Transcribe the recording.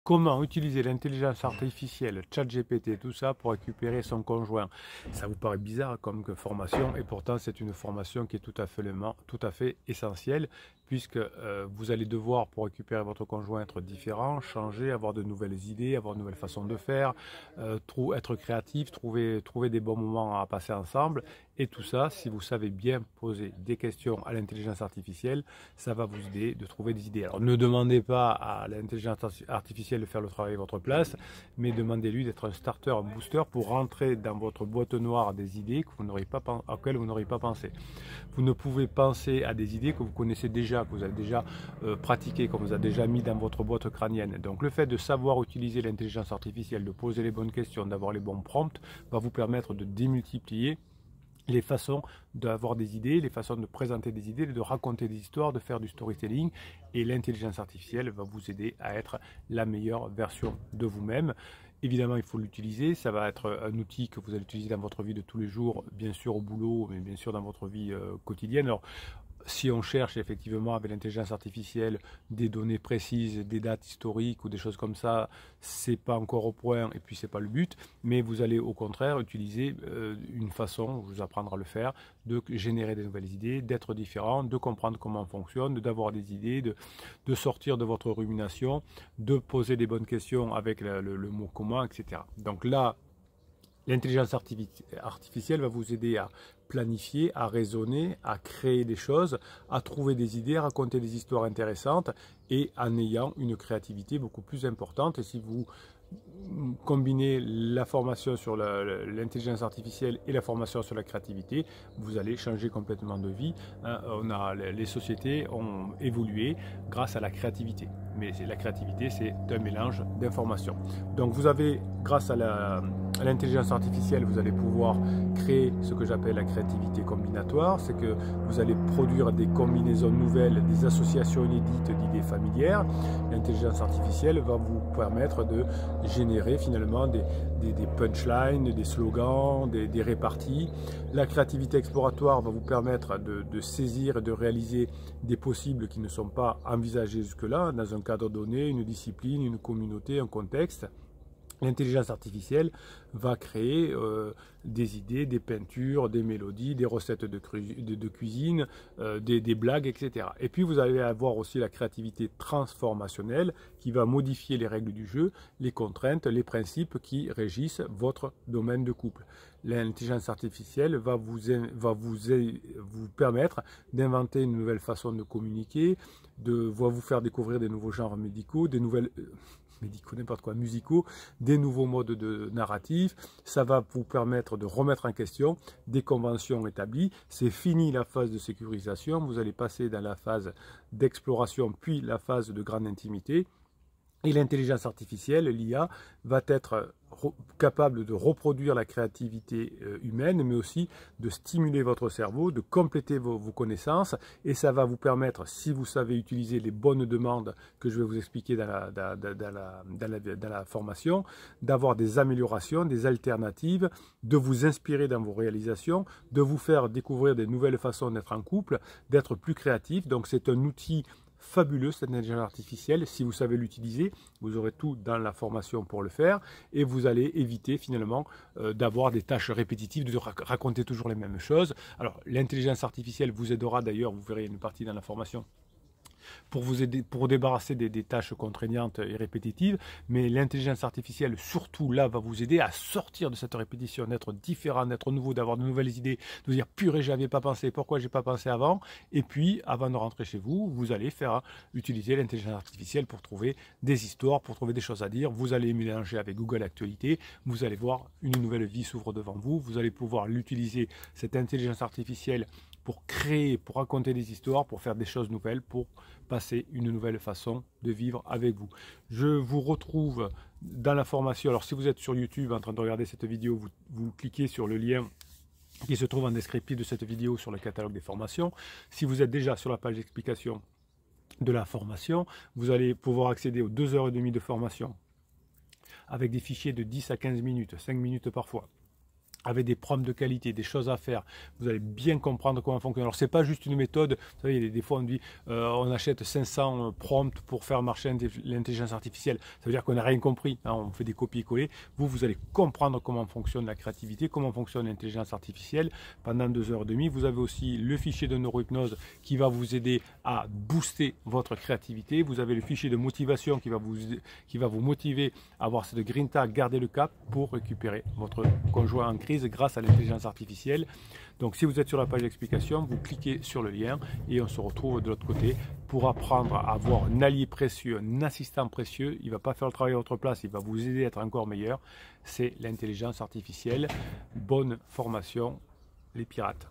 Comment utiliser l'intelligence artificielle, ChatGPT, tout ça pour récupérer son conjoint? Ça vous paraît bizarre comme que formation et pourtant c'est une formation qui est tout à fait essentielle puisque vous allez devoir pour récupérer votre conjoint être différent, changer, avoir de nouvelles idées, avoir de nouvelles façons de faire, être créatif, trouver des bons moments à passer ensemble et tout ça, si vous savez bien poser des questions à l'intelligence artificielle, ça va vous aider de trouver des idées. Alors ne demandez pas à l'intelligence artificielle de faire le travail à votre place, mais demandez-lui d'être un starter, un booster pour rentrer dans votre boîte noire des idées auxquelles vous n'auriez pas pensé. Vous ne pouvez penser à des idées que vous connaissez déjà, que vous avez déjà pratiquées, que vous avez déjà mis dans votre boîte crânienne. Donc le fait de savoir utiliser l'intelligence artificielle, de poser les bonnes questions, d'avoir les bons prompts, va vous permettre de démultiplier les façons d'avoir des idées, les façons de présenter des idées, de raconter des histoires, de faire du storytelling. Et l'intelligence artificielle va vous aider à être la meilleure version de vous-même. Évidemment, il faut l'utiliser. Ça va être un outil que vous allez utiliser dans votre vie de tous les jours, bien sûr au boulot, mais bien sûr dans votre vie quotidienne. Alors, si on cherche effectivement avec l'intelligence artificielle des données précises, des dates historiques ou des choses comme ça, c'est pas encore au point et puis c'est pas le but, mais vous allez au contraire utiliser une façon, je vous apprendre à le faire, de générer des nouvelles idées, d'être différent, de comprendre comment on fonctionne, d'avoir des idées, de sortir de votre rumination, de poser des bonnes questions avec le mot comment, etc. Donc là, l'intelligence artificielle va vous aider à planifier, à raisonner, à créer des choses, à trouver des idées, à raconter des histoires intéressantes et en ayant une créativité beaucoup plus importante. Et si vous combinez la formation sur l'intelligence artificielle et la formation sur la créativité, vous allez changer complètement de vie. Les sociétés ont évolué grâce à la créativité. Mais la créativité, c'est un mélange d'informations. Donc vous avez, grâce à l'intelligence artificielle, vous allez pouvoir créer ce que j'appelle la créativité combinatoire. C'est que vous allez produire des combinaisons nouvelles, des associations inédites d'idées familières. L'intelligence artificielle va vous permettre de générer finalement des punchlines, des slogans, des réparties. La créativité exploratoire va vous permettre de saisir et de réaliser des possibles qui ne sont pas envisagés jusque-là, dans un cadre donné, une discipline, une communauté, un contexte. L'intelligence artificielle va créer des idées, des peintures, des mélodies, des recettes de cuisine, des blagues, etc. Et puis vous allez avoir aussi la créativité transformationnelle qui va modifier les règles du jeu, les contraintes, les principes qui régissent votre domaine de couple. L'intelligence artificielle va vous permettre d'inventer une nouvelle façon de communiquer, va vous faire découvrir des nouveaux genres médicaux, des nouvelles... médicaux, n'importe quoi, musicaux, des nouveaux modes de narratif. Ça va vous permettre de remettre en question des conventions établies. C'est fini la phase de sécurisation. Vous allez passer dans la phase d'exploration, puis la phase de grande intimité. Et l'intelligence artificielle, l'IA, va être capable de reproduire la créativité humaine, mais aussi de stimuler votre cerveau, de compléter vos connaissances, et ça va vous permettre, si vous savez utiliser les bonnes demandes que je vais vous expliquer dans la formation, d'avoir des améliorations, des alternatives, de vous inspirer dans vos réalisations, de vous faire découvrir des nouvelles façons d'être en couple, d'être plus créatif. Donc c'est un outil fabuleux, cette intelligence artificielle. Si vous savez l'utiliser, vous aurez tout dans la formation pour le faire et vous allez éviter finalement d'avoir des tâches répétitives, de raconter toujours les mêmes choses. Alors l'intelligence artificielle vous aidera d'ailleurs, vous verrez une partie dans la formation, pour vous aider, pour débarrasser des tâches contraignantes et répétitives, mais l'intelligence artificielle, surtout là, va vous aider à sortir de cette répétition, d'être différent, d'être nouveau, d'avoir de nouvelles idées, de dire purée, j'avais pas pensé, pourquoi j'ai pas pensé avant, et puis avant de rentrer chez vous, vous allez utiliser l'intelligence artificielle pour trouver des histoires, pour trouver des choses à dire, vous allez mélanger avec Google Actualité, vous allez voir une nouvelle vie s'ouvre devant vous, vous allez pouvoir l'utiliser, cette intelligence artificielle, pour créer, pour raconter des histoires, pour faire des choses nouvelles, pour passer une nouvelle façon de vivre avec vous. Je vous retrouve dans la formation. Alors si vous êtes sur YouTube en train de regarder cette vidéo, vous cliquez sur le lien qui se trouve en descriptif de cette vidéo sur le catalogue des formations. Si vous êtes déjà sur la page d'explication de la formation, vous allez pouvoir accéder aux 2h30 de formation avec des fichiers de 10 à 15 minutes, 5 minutes parfois, avec des prompts de qualité, des choses à faire, vous allez bien comprendre comment fonctionne. Alors c'est pas juste une méthode, vous savez, des fois on dit on achète 500 prompts pour faire marcher l'intelligence artificielle, ça veut dire qu'on n'a rien compris, hein, on fait des copier-coller. Vous allez comprendre comment fonctionne la créativité, comment fonctionne l'intelligence artificielle pendant 2h30. Vous avez aussi le fichier de neurohypnose qui va vous aider à booster votre créativité. Vous avez le fichier de motivation qui va vous motiver à avoir cette grinta, à garder le cap pour récupérer votre conjoint en crise grâce à l'intelligence artificielle. Donc si vous êtes sur la page d'explication, vous cliquez sur le lien et on se retrouve de l'autre côté pour apprendre à avoir un allié précieux, un assistant précieux. Il ne va pas faire le travail à votre place, il va vous aider à être encore meilleur. C'est l'intelligence artificielle. Bonne formation, les pirates.